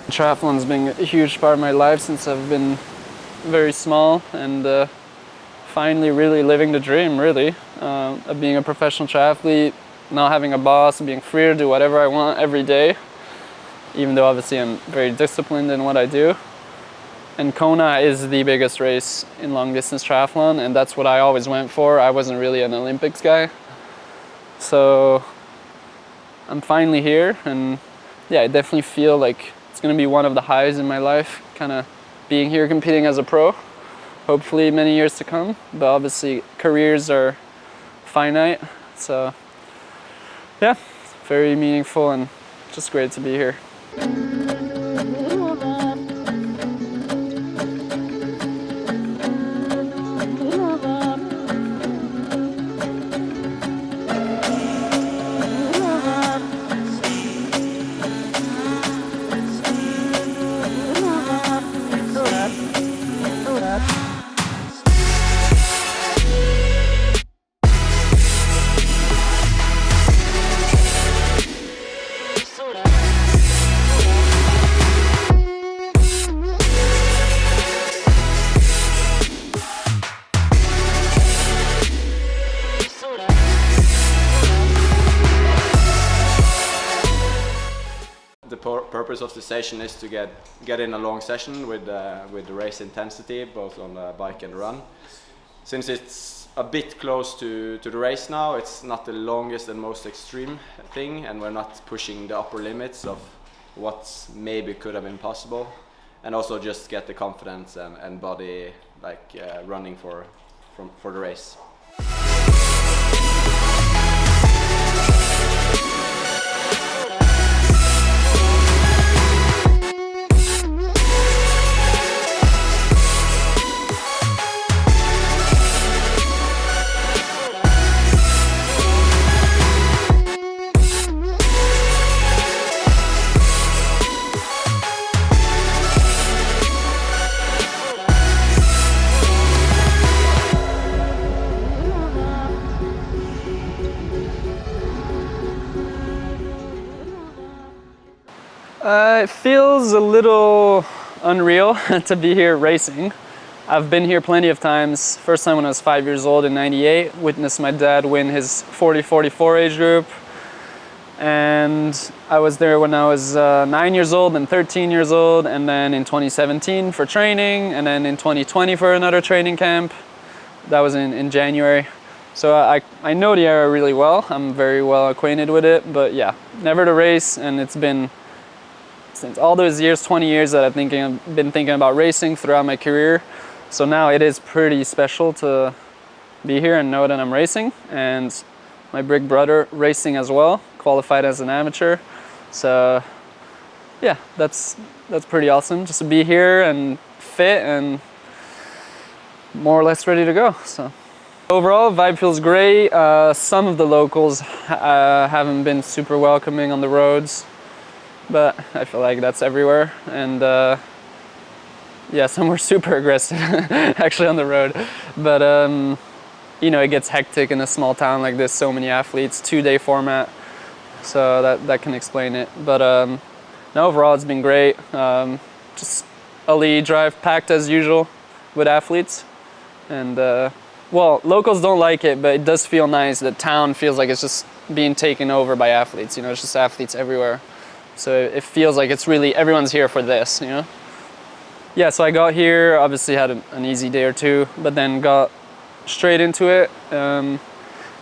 Triathlon's been a huge part of my life since I've been very small, and finally really living the dream, really, of being a professional triathlete, not having a boss, being free to do whatever I want every day, even though obviously I'm very disciplined in what I do. And Kona is the biggest race in long distance triathlon, and that's what I always went for. I wasn't really an Olympics guy. So I'm finally here, and yeah, I definitely feel like it's gonna be one of the highs in my life, kind of being here competing as a pro, hopefully many years to come. But obviously careers are finite, so yeah, very meaningful and just great to be here. The purpose of the session is to get in a long session with the race intensity, both on the bike and run. Since it's a bit close to the race now, it's not the longest and most extreme thing, and we're not pushing the upper limits of what maybe could have been possible, and also just get the confidence and body running for the race. It feels a little unreal to be here racing. I've been here plenty of times. First time when I was 5 years old in '98, witnessed my dad win his 40-44 age group. And I was there when I was 9 years old and 13 years old, and then in 2017 for training, and then in 2020 for another training camp. That was in January. So I know the area really well. I'm very well acquainted with it, but yeah, never to race, and it's been since all those years, 20 years that I've been thinking about racing throughout my career. So now it is pretty special to be here and know that I'm racing. And my big brother racing as well, qualified as an amateur. So yeah, that's pretty awesome just to be here and fit and more or less ready to go. So overall, vibe feels great. Some of the locals haven't been super welcoming on the roads, but I feel like that's everywhere. And yeah, some were super aggressive actually on the road. But you know, it gets hectic in a small town like this, so many athletes, 2-day format. So that can explain it. But no, overall it's been great. Just a lead drive packed as usual with athletes. And well, locals don't like it, but it does feel nice. The town feels like it's just being taken over by athletes. You know, it's just athletes everywhere. So it feels like it's really, everyone's here for this, you know? Yeah, so I got here, obviously had an easy day or two, but then got straight into it.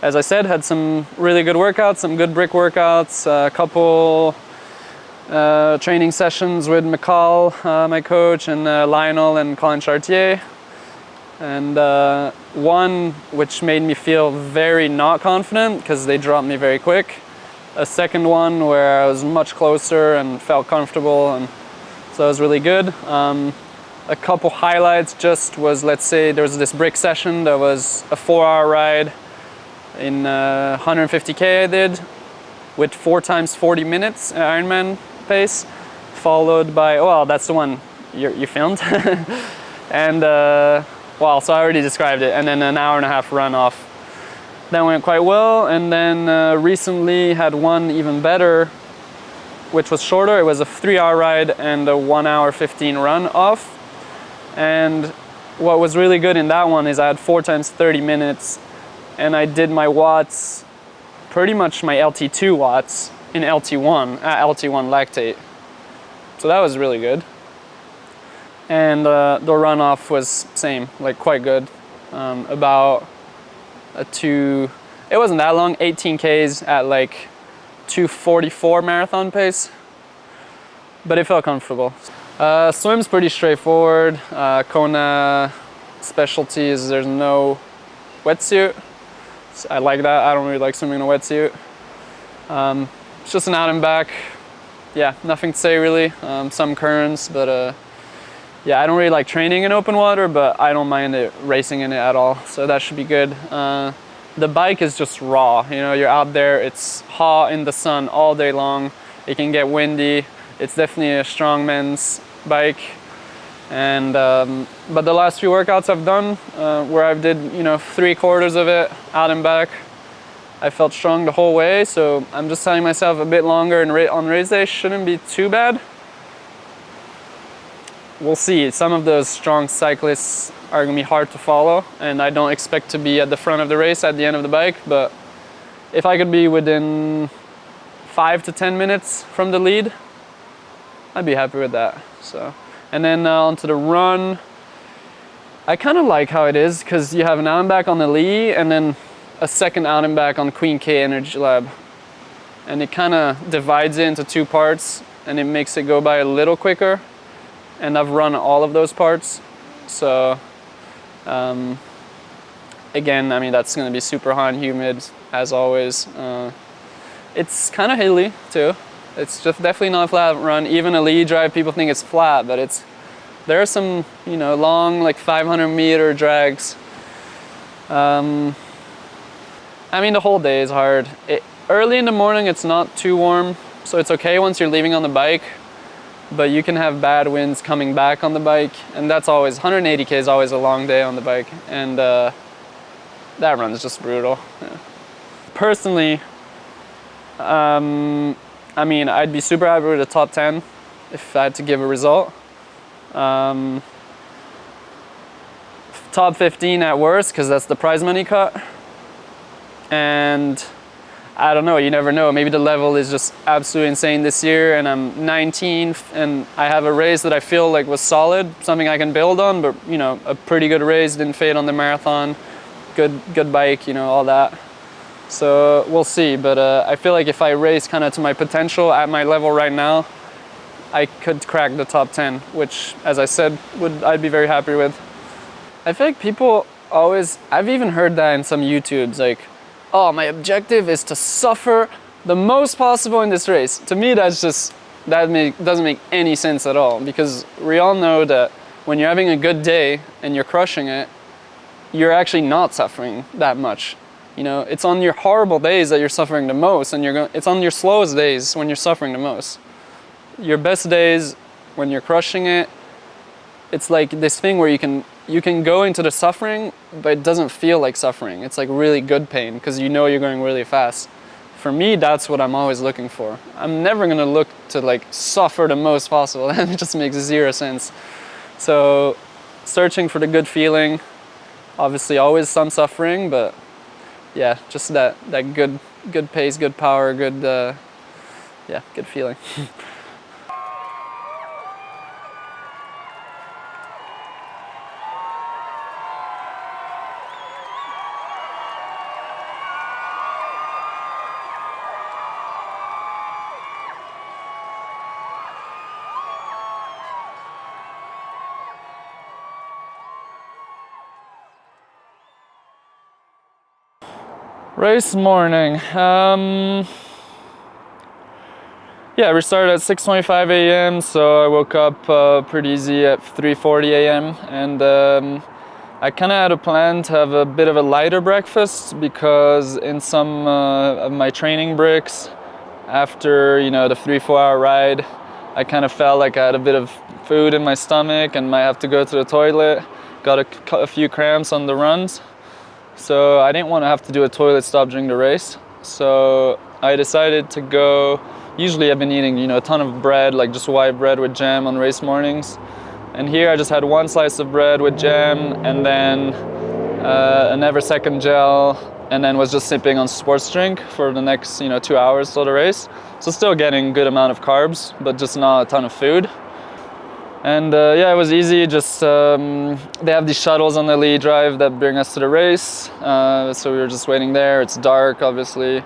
As I said, had some really good workouts, some good brick workouts, a couple training sessions with McCall, my coach, and Lionel and Colin Chartier. And one which made me feel very not confident because they dropped me very quick. A second one where I was much closer and felt comfortable, and so that was really good. A couple highlights just was, let's say there was this brick session that was a 4-hour ride in 150K I did with 4 times 40 minutes Ironman pace, followed by, well, that's the one you filmed. And well, so I already described it, and then an hour and a half run off. That went quite well, and then recently had one even better which was shorter. It was a 3-hour ride and a 1 hour 15 run off. And what was really good in that one is I had 4 times 30 minutes, and I did my watts, pretty much my LT2 watts in LT1, at LT1 lactate. So that was really good. And the runoff was same, like quite good. About it wasn't that long, 18 Ks at like 2:44 marathon pace, but it felt comfortable. Swim's pretty straightforward. Kona specialty is there's no wetsuit. So I like that. I don't really like swimming in a wetsuit. It's just an out and back. Yeah, nothing to say really. Some currents, but yeah, I don't really like training in open water, but I don't mind it racing in it at all. So that should be good. The bike is just raw. You know, you're out there, it's hot in the sun all day long. It can get windy. It's definitely a strongman's bike. And but the last few workouts I've done, where I've did 3/4 of it out and back, I felt strong the whole way. So I'm just telling myself a bit longer, and on race day shouldn't be too bad. We'll see. Some of those strong cyclists are gonna be hard to follow, and I don't expect to be at the front of the race at the end of the bike, but if I could be within 5 to 10 minutes from the lead, I'd be happy with that. So, and then onto the run, I kind of like how it is because you have an out and back on the Lee and then a second out and back on Queen K Energy Lab, and it kind of divides it into 2 parts, and it makes it go by a little quicker. And I've run all of those parts, so again, I mean, that's going to be super hot and humid as always. It's kind of hilly too. It's just definitely not a flat run. Even a lead drive, people think it's flat, but there are some long, like 500-meter drags. I mean, the whole day is hard. Early in the morning, it's not too warm, so it's okay once you're leaving on the bike. But you can have bad winds coming back on the bike, and that's always 180K is always a long day on the bike, and that run is just brutal. Yeah. Personally, I mean, I'd be super happy with a top 10 if I had to give a result. Top 15 at worst, because that's the prize money cut. And I don't know, you never know. Maybe the level is just absolutely insane this year, and I'm 19th, and I have a race that I feel like was solid, something I can build on, but a pretty good race, didn't fade on the marathon, good bike, all that. So we'll see, but I feel like if I race kind of to my potential at my level right now, I could crack the top 10, which, as I said, I'd be very happy with. I feel like people always, I've even heard that in some YouTubes, like, oh, my objective is to suffer the most possible in this race. To me, doesn't make any sense at all, because we all know that when you're having a good day and you're crushing it, you're actually not suffering that much. It's on your horrible days that you're suffering the most, and it's on your slowest days when you're suffering the most. Your best days, when you're crushing it, it's like this thing where you can go into the suffering, but it doesn't feel like suffering. It's like really good pain because you're going really fast. For me, that's what I'm always looking for. I'm never gonna look to like suffer the most possible. That just makes 0 sense. So searching for the good feeling, obviously always some suffering, but yeah, just that good pace, good power, good feeling. Race morning. Yeah, we started at 6:25 a.m. so I woke up pretty easy at 3:40 a.m. and I kind of had a plan to have a bit of a lighter breakfast because in some of my training breaks after the 3-4 hour ride, I kind of felt like I had a bit of food in my stomach and might have to go to the toilet. Got a few cramps on the runs. So I didn't want to have to do a toilet stop during the race. So I decided to go usually I've been eating, you know, a ton of bread, like just white bread with jam on race mornings. And here I just had one slice of bread with jam and then an Eversecond gel, and then was just sipping on sports drink for the next, you know, 2 hours till the race. So still getting good amount of carbs, but just not a ton of food. And yeah, it was easy. Just they have these shuttles on the Lee Drive that bring us to the race. So we were just waiting there. It's dark, obviously.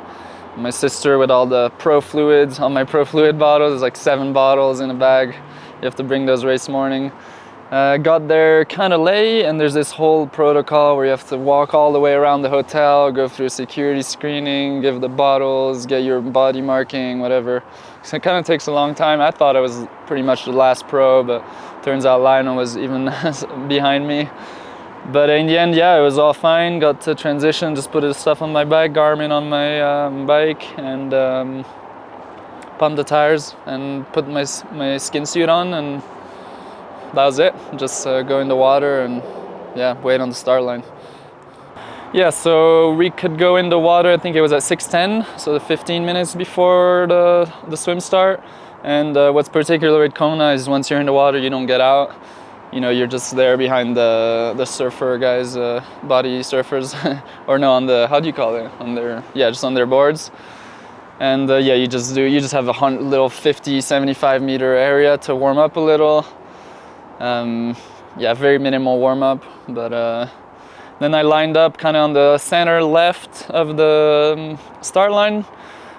My sister with all the Pro Fluids, all my Pro Fluid bottles. There's like 7 bottles in a bag. You have to bring those race morning. Got there kind of late, and there's this whole protocol where you have to walk all the way around the hotel, go through security screening, give the bottles, get your body marking, whatever. So it kind of takes a long time. I thought I was pretty much the last pro, but turns out Lionel was even behind me. But in the end, yeah, it was all fine. Got to transition, just put his stuff on my bike, Garmin on my bike, and pumped the tires and put my skin suit on, and that was it. Just go in the water and yeah, wait on the start line. Yeah, so we could go in the water, I think it was at 6:10, so the 15 minutes before the swim start. And what's particular with Kona is once you're in the water, you don't get out. You know, you're just there behind the surfer guys, body surfers, or no, on the, how do you call it? On their, yeah, just on their boards. And yeah, you just have a little 50, 75 meter area to warm up a little. Yeah, very minimal warm up, but then I lined up kind of on the center left of the start line.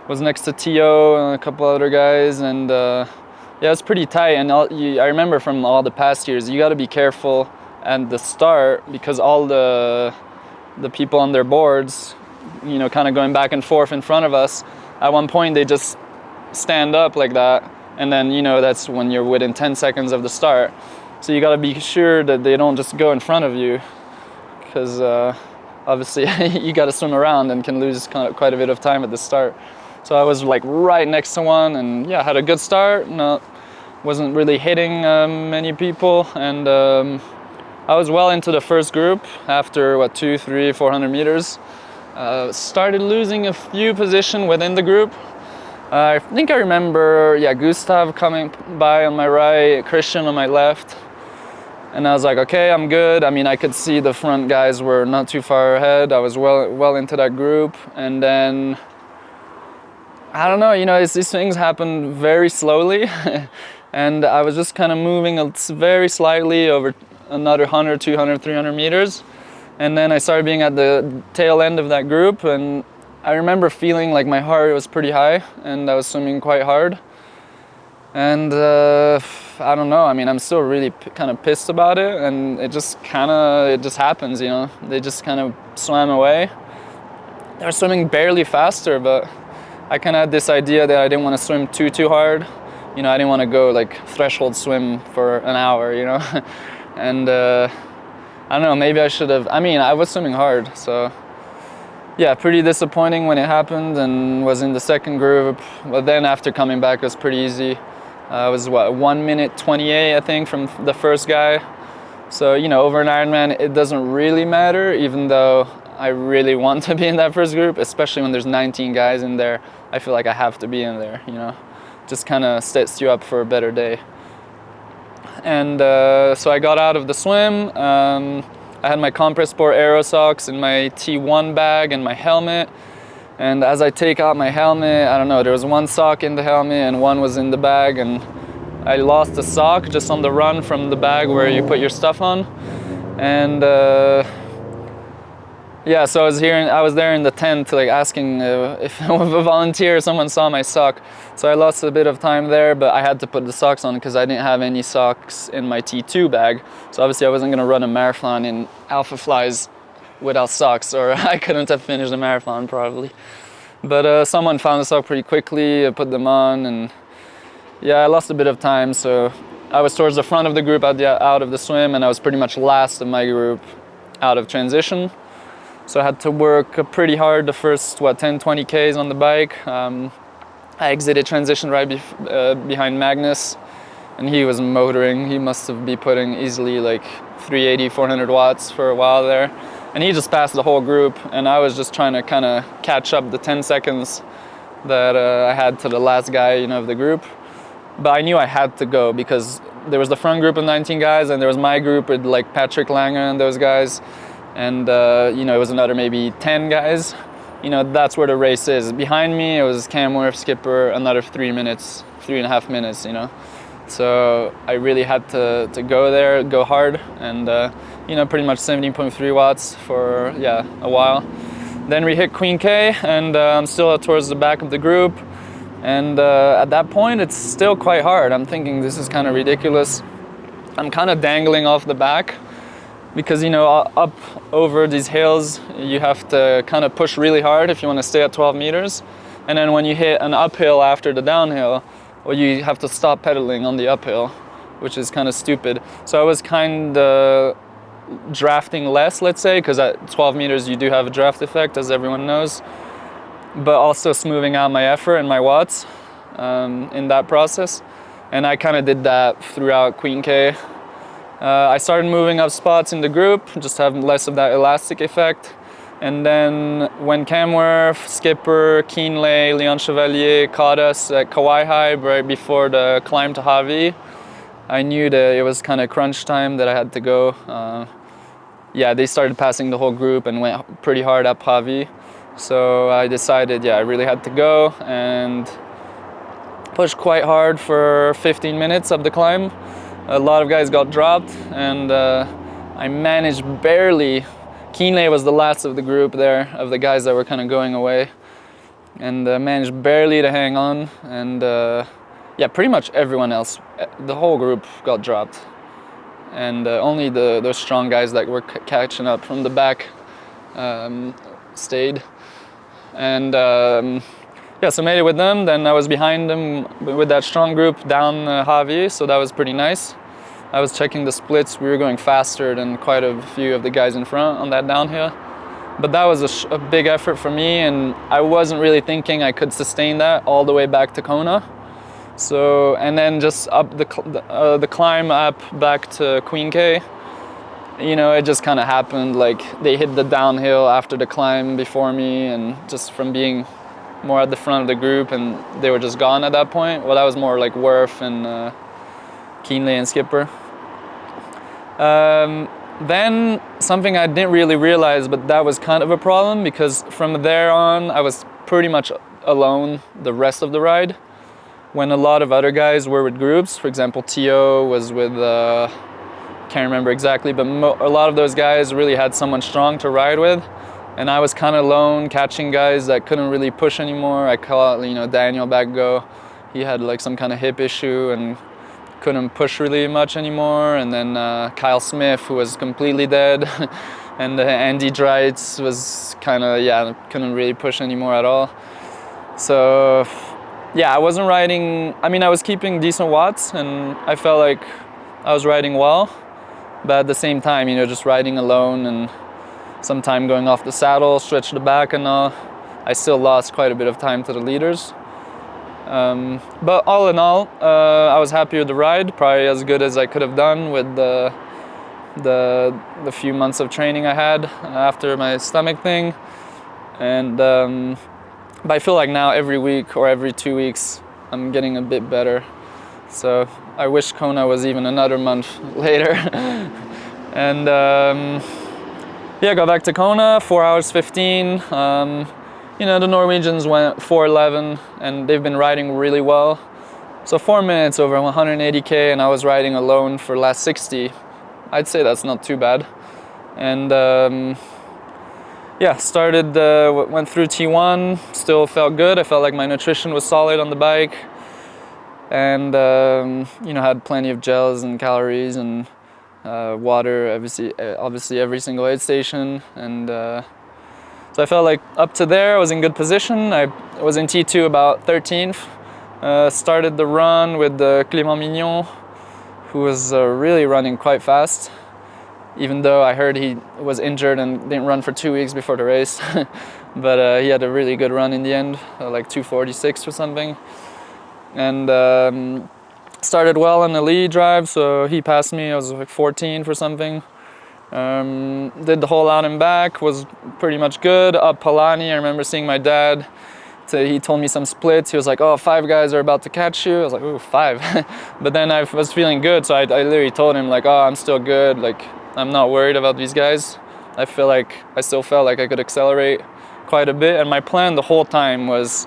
Was next to Tio and a couple other guys, and yeah, it's pretty tight. And I remember from all the past years, you got to be careful at the start because all the people on their boards, you know, kind of going back and forth in front of us. At one point, they just stand up like that, and then, you know, that's when you're within 10 seconds of the start. So you got to be sure that they don't just go in front of you, because obviously you got to swim around and can lose quite a bit of time at the start. So I was like right next to one, and yeah, had a good start. Wasn't really hitting many people, and I was well into the first group after 200, 300, 400 meters. Started losing a few positions within the group. I think I remember, yeah, Gustav coming by on my right, Christian on my left. And I was like, okay, I'm good. I mean, I could see the front guys were not too far ahead. I was well into that group. And then, I don't know, you know, these things happen very slowly. And I was just kind of moving very slightly over another 100, 200, 300 meters. And then I started being at the tail end of that group. And I remember feeling like my heart was pretty high and I was swimming quite hard. And I don't know, I mean, I'm still really kind of pissed about it, and it just happens, you know. They just kind of swam away. They were swimming barely faster, but I kind of had this idea that I didn't want to swim too hard. You know, I didn't want to go like threshold swim for an hour, you know. And I don't know, maybe I should have, I mean, I was swimming hard, so yeah, pretty disappointing when it happened, and was in the second group. But then after coming back, it was pretty easy. It was 1 minute 28, I think, from the first guy. So, you know, over an Ironman, it doesn't really matter, even though I really want to be in that first group, especially when there's 19 guys in there. I feel like I have to be in there, you know. Just kind of sets you up for a better day. And so I got out of the swim. I had my Compress Sport Aero socks in my T1 bag and my helmet. And as I take out my helmet, I don't know, there was one sock in the helmet and one was in the bag, and I lost a sock just on the run from the bag where you put your stuff on. And yeah, so I was there in the tent, like asking if a volunteer or someone saw my sock. So I lost a bit of time there, but I had to put the socks on because I didn't have any socks in my T2 bag. So obviously I wasn't gonna run a marathon in Alpha Flies without socks, or I couldn't have finished the marathon probably. But someone found the sock pretty quickly, I put them on, and yeah, I lost a bit of time. So I was towards the front of the group out of the swim, and I was pretty much last of my group out of transition. So I had to work pretty hard the first, 10, 20 Ks on the bike. I exited transition right behind Magnus, and he was motoring. He must have been putting easily like 380, 400 watts for a while there. And he just passed the whole group, and I was just trying to kind of catch up the 10 seconds that I had to the last guy, of the group. But I knew I had to go because there was the front group of 19 guys, and there was my group with like Patrick Langer and those guys, and it was another maybe 10 guys. That's where the race is. Behind me, it was Camworth, Skipper, another 3.5 minutes. So I really had to go there, go hard, and pretty much 17.3 watts for a while. Then we hit Queen K, and I'm still towards the back of the group. And at that point, it's still quite hard. I'm thinking this is kind of ridiculous. I'm kind of dangling off the back because, up over these hills, you have to kind of push really hard if you want to stay at 12 meters. And then when you hit an uphill after the downhill, well, you have to stop pedaling on the uphill, which is kind of stupid. So I was kind of drafting less, let's say, because at 12 meters you do have a draft effect, as everyone knows, but also smoothing out my effort and my watts in that process. And I kind of did that throughout Queen K. I started moving up spots in the group, just having less of that elastic effect. And then when Camworth, Skipper, Keenley, Leon Chevalier caught us at Kauai High right before the climb to Hawi, I knew that it was kind of crunch time, that I had to go. They started passing the whole group and went pretty hard up Hawi. So I decided, I really had to go and pushed quite hard for 15 minutes up the climb. A lot of guys got dropped, and I managed barely. Keenley was the last of the group there, of the guys that were kind of going away, and managed barely to hang on. And pretty much everyone else, the whole group got dropped, and only those strong guys that were catching up from the back stayed. And so made it with them. Then I was behind them with that strong group down Hawi, so that was pretty nice. I was checking the splits. We were going faster than quite a few of the guys in front on that downhill. But that was a big effort for me, and I wasn't really thinking I could sustain that all the way back to Kona. So, and then just up the climb up back to Queen K, it just kind of happened. Like, they hit the downhill after the climb before me, and just from being more at the front of the group, and they were just gone at that point. Well, that was more like Worth and Keenley and Skipper. Then something I didn't really realize, but that was kind of a problem, because from there on I was pretty much alone the rest of the ride, when a lot of other guys were with groups. For example, T.O. was with, can't remember exactly, but a lot of those guys really had someone strong to ride with. And I was kind of alone, catching guys that couldn't really push anymore. I caught, Daniel back go. He had like some kind of hip issue and couldn't push really much anymore. And then Kyle Smith, who was completely dead. And Andy Dreitz was kind of, couldn't really push anymore at all. So, I wasn't riding, I was keeping decent watts, and I felt like I was riding well. But at the same time, just riding alone and some time going off the saddle, stretch the back and all, I still lost quite a bit of time to the leaders. But all in all, I was happy with the ride, probably as good as I could have done with the few months of training I had after my stomach thing. And but I feel like now every week or every 2 weeks I'm getting a bit better. So I wish Kona was even another month later. And got back to Kona, 4 hours 15. The Norwegians went 4:11, and they've been riding really well. So 4 minutes over 180K, and I was riding alone for last 60. I'd say that's not too bad. And went through T1, still felt good. I felt like my nutrition was solid on the bike. And, had plenty of gels and calories and water, obviously every single aid station. And so I felt like up to there I was in good position. I was in T2 about 13th. Started the run with Clément Mignon, who was really running quite fast, even though I heard he was injured and didn't run for 2 weeks before the race. But he had a really good run in the end, like 2:46 or something. And started well on the lead drive, so he passed me. I was like 14th or something. Did the whole out and back, was pretty much good. Up Palani, I remember seeing my dad he told me some splits. He was like, oh, 5 guys are about to catch you. I was like, ooh, 5. But then I was feeling good, so I literally told him like, oh, I'm still good. Like, I'm not worried about these guys. I still felt like I could accelerate quite a bit. And my plan the whole time was,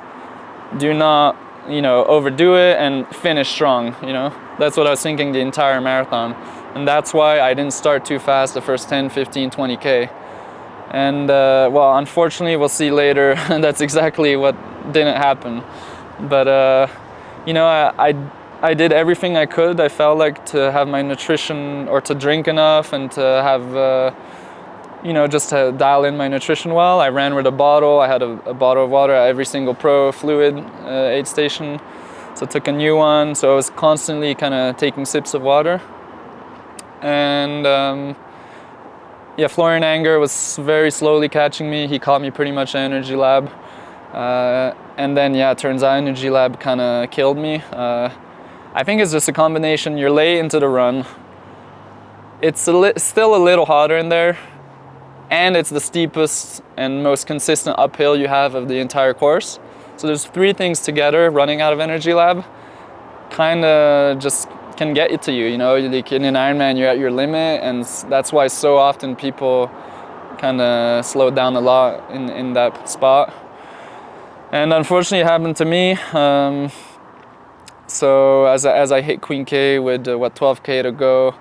do not, overdo it and finish strong, That's what I was thinking the entire marathon. And that's why I didn't start too fast the first 10, 15, 20K. And well, unfortunately, we'll see later, that's exactly what didn't happen. But I did everything I could. I felt like to have my nutrition, or to drink enough, and to have just to dial in my nutrition well. I ran with a bottle. I had a bottle of water at every single pro fluid aid station. So I took a new one. So I was constantly kind of taking sips of water. And yeah, Florian Anger was very slowly catching me. He caught me pretty much at Energy Lab. And then, yeah, it turns out Energy Lab kind of killed me. I think it's just a combination. You're late into the run. It's still a little hotter in there. And it's the steepest and most consistent uphill you have of the entire course. So there's 3 things together, running out of Energy Lab, kind of just can get it to you, Like in an Ironman, you're at your limit, and that's why so often people kind of slow down a lot in that spot. And unfortunately, it happened to me. So as I hit Queen K with 12K to go,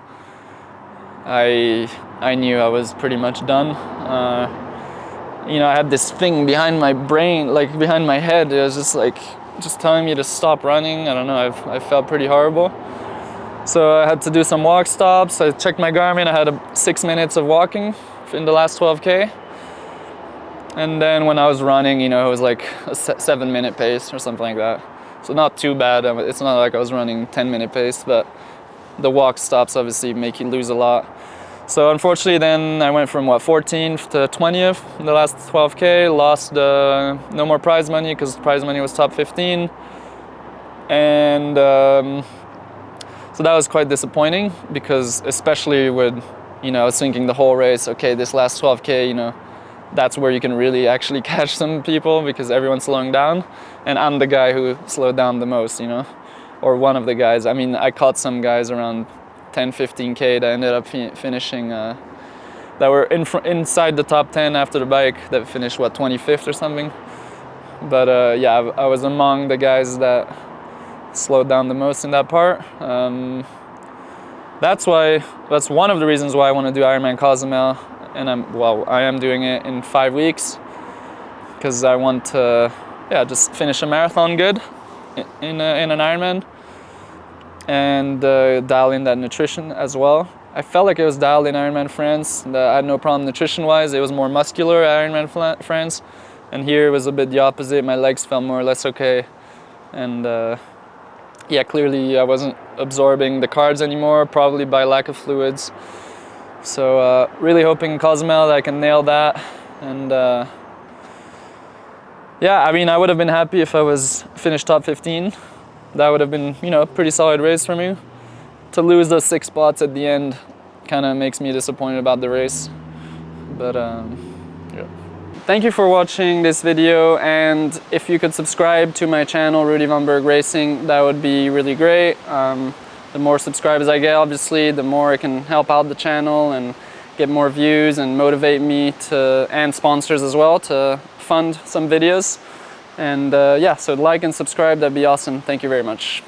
I knew I was pretty much done. I had this thing behind my brain, like behind my head. It was just telling me to stop running. I don't know. I felt pretty horrible. So I had to do some walk stops. I checked my Garmin. I had 6 minutes of walking in the last 12K. And then when I was running, it was like a 7-minute pace or something like that. So not too bad. It's not like I was running 10-minute pace, but the walk stops obviously make you lose a lot. So unfortunately then I went from 14th to 20th in the last 12K, lost no more prize money because prize money was top 15. And so that was quite disappointing because especially with, I was thinking the whole race, okay, this last 12K, that's where you can really actually catch some people because everyone's slowing down. And I'm the guy who slowed down the most, or one of the guys. I mean, I caught some guys around 10, 15K that ended up finishing, that were inside the top 10 after the bike, that finished, 25th or something. But yeah, I was among the guys that slowed down the most in that part. That's one of the reasons why I want to do Ironman Cozumel, and I am doing it in 5 weeks, because I want to, just finish a marathon good in an Ironman, and dial in that nutrition as well. I felt like it was dialed in Ironman France. I had no problem nutrition-wise. It was more muscular at Ironman France, and here it was a bit the opposite. My legs felt more or less okay, and yeah, clearly I wasn't absorbing the carbs anymore, probably by lack of fluids. So really hoping in Cozumel that I can nail that. And yeah, I mean, I would have been happy if I was finished top 15. That would have been, a pretty solid race for me. To lose those 6 spots at the end kind of makes me disappointed about the race. But yeah. Thank you for watching this video, and if you could subscribe to my channel, Rudy Von Berg Racing, that would be really great. The more subscribers I get, obviously, the more it can help out the channel and get more views and motivate me and sponsors as well, to fund some videos. And yeah, so like and subscribe, that'd be awesome. Thank you very much.